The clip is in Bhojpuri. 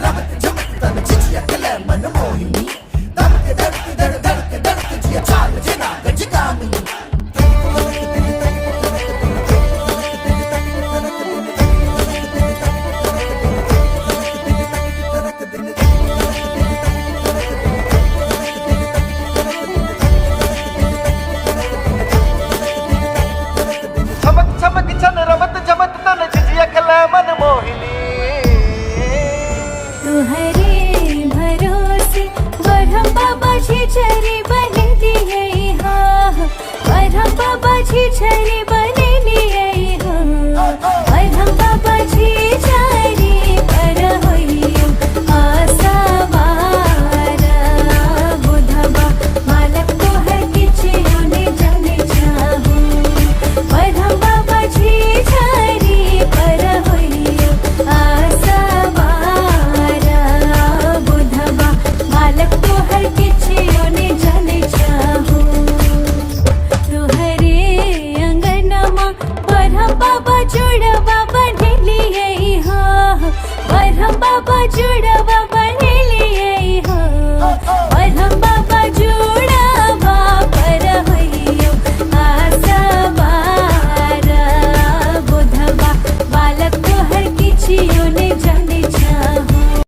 रमत जमत तन चिचिया कले मन मोहिनी धड़क धड़क धड़क धड़क धड़क जिया चाल जना गज कामिनी चमक चमक छन रमत जमत तन जिजिया कले मन मोहिनी तुहरे भरोसे बरहम बाबा झिझरी बने दिए हा बरहम बाबा झिझरी बने दिए हा बरहम बाबा झिझरी पर होइयो आसावारा बुधबा मालक तोहर किछयो ने जाने चाहू बरहम बाबा झिझरी पर होइयो आसावारा बुधबा मालक तोहर किछयो ने जाने चाहू तुहरे अंगनमा बरहम बाबा जुड़वा बने लिए हा बरहम बाबा जुड़वा